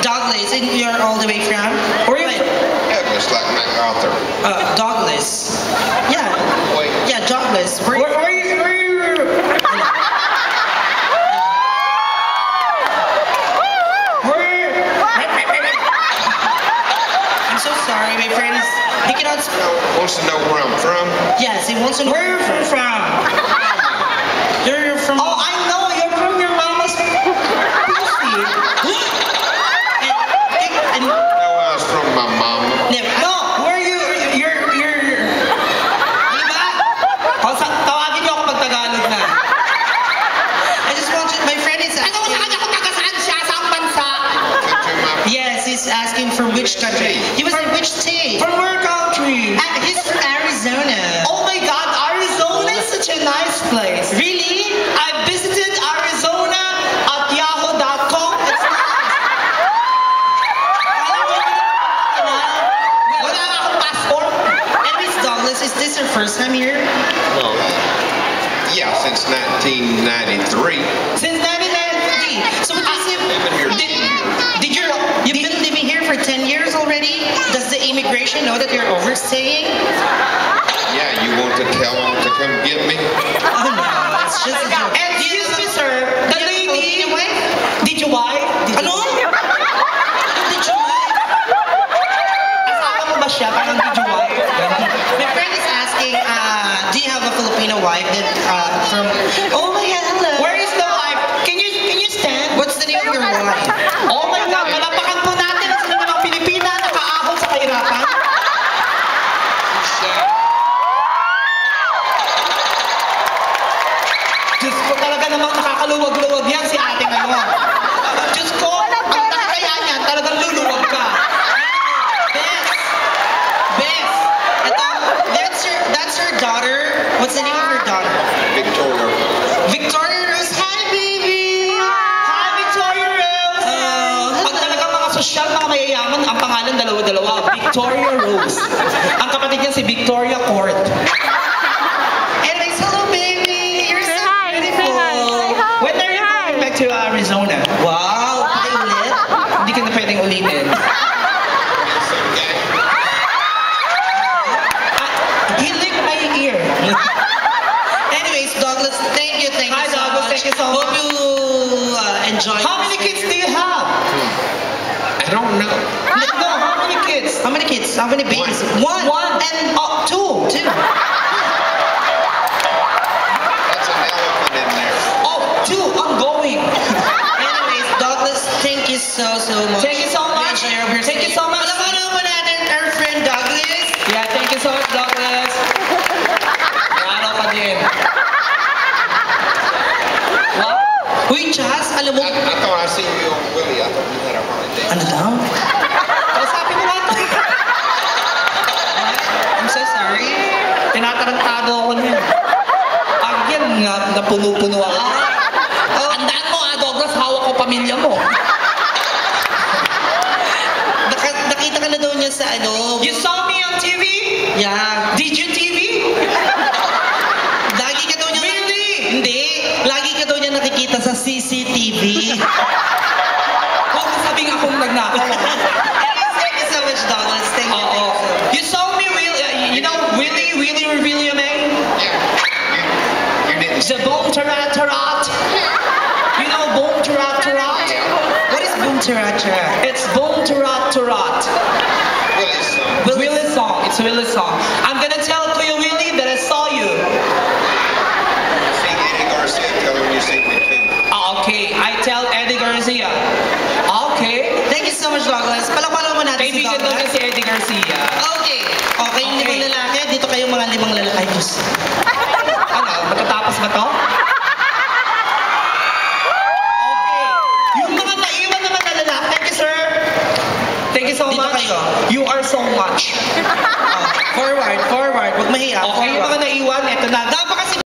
Douglas, and you're all the way from? Where are you from? Douglas, like MacArthur. Douglas. Yeah. Wait. Yeah, Douglas. Where are you? I'm so sorry, my friend is. He cannot. Wants to know where I'm from? Yes, he wants to know where you're from. You're from. Oh, I know. You're from your mama's pussy. No, I was from my mama. No, where you're. Ano ba? O, tawagin niyo ako pag Tagalog na. I just want you. My friend is. Ano ko saan ako taga-saan siya? Saan bansa? Yes, he's asking from which country. He was in which state? From where country? He's from Arizona. Oh my God, Arizona is such a nice place. Really? I visited Arizona at yahoo.com. It's nice. Wala nga akong passport. Anyways, Douglas, is this your first time here? Well, yeah, since 1993. Since 1993. So what is it? I've been here 10 years. You've been living here for 10 years already? Does the immigration know that you're overstaying? Yeah, you want to tell them to come get me? Oh no, it's just a joke. Excuse me, sir. The lady. Did you wife? Ano? Did you wife? Asawa mo ba siya? Parang did you wife? My friend is asking, do you have a Filipino wife that from? Oh my God, hello. Where is the wife? Can you stand? What's the name of your wife? Oh my God, malapakan po natin ang sino ng Pilipina nakaahon sa kahirapan. Diyos ko, talaga namang nakakaluwag-luwag yan si ate ngayon. Diyos ko, ang nakakaya niyan, talagang luluwag ka. Beth. That's her daughter. What's the name of her daughter? Victoria. Victoria Rose. Hi, baby. Hi, Victoria Rose! Pag talagang mga sosyal, mga mayayaman, ang pangalan dalawa-dalawa, Victoria Rose. Ang kapatid niya si Victoria Court. Anyways, hello, baby. You're so beautiful. When are you going back to Arizona? Wow, ulit. Hindi ka na pwedeng ulitin. He licked my ear. Anyways, Douglas, thank you Hi, so Douglas, much. thank you so Hope much. you enjoy. How many kids do you have? I don't know. No, how many kids? How many kids? How many babies? One. And two. Two. That's an elephant in there. Oh, two ongoing. Anyways, Douglas, thank you so much. Thank you so much. Thank you so much. Alam mo natin our friend Douglas. Yeah, thank you so much, Douglas. Ano ka din? What? Uy, Chas, alam mo. I thought I seen you on Willie. I thought you had a holiday. Ano daw? Kausapin mo lang. I'm so sorry. Tinatarantado ako niya. Pag yan, napuno-puno ako. Tandaan mo Douglas, hawak ko pamilya mo. Nakita ka na daw niya sa ano. You saw me on TV? Yeah. Did you TV? Lagi ka daw niya. Really? Hindi. Lagi ka daw niya nakikita sa CCTV. Huwag mo sabing akong nagnakaw. Anyways, thank you so much, Douglas. Thank you. Oo. You saw me really, you know, really, man? Yeah. You didn't The boom tarat. You know boom tarat? What is boom taracha? It's boom tarat. Willie's song. It's Willie's song. I'm gonna tell Kuya Willie that I saw you. See Eddie Garcia, tell him you seen me too. Okay, I tell Eddie Garcia. Okay. Thank you so much, Douglas. Palakpakan mo natin si Kaibigan daw niya Douglas. si Eddie Garcia. Okay. Okay, yung Okay. 5 lalaki. Dito kayong mga 5 lalaki. Diyos. Ano, matatapos ba to? Okay. Yung mga naiwan naman na lalaki. Thank you, sir. Thank you so Dito much. kayo. You are so much. Forward. Huwag mahiya. Okay, yung Forward. mga naiwan, eto na.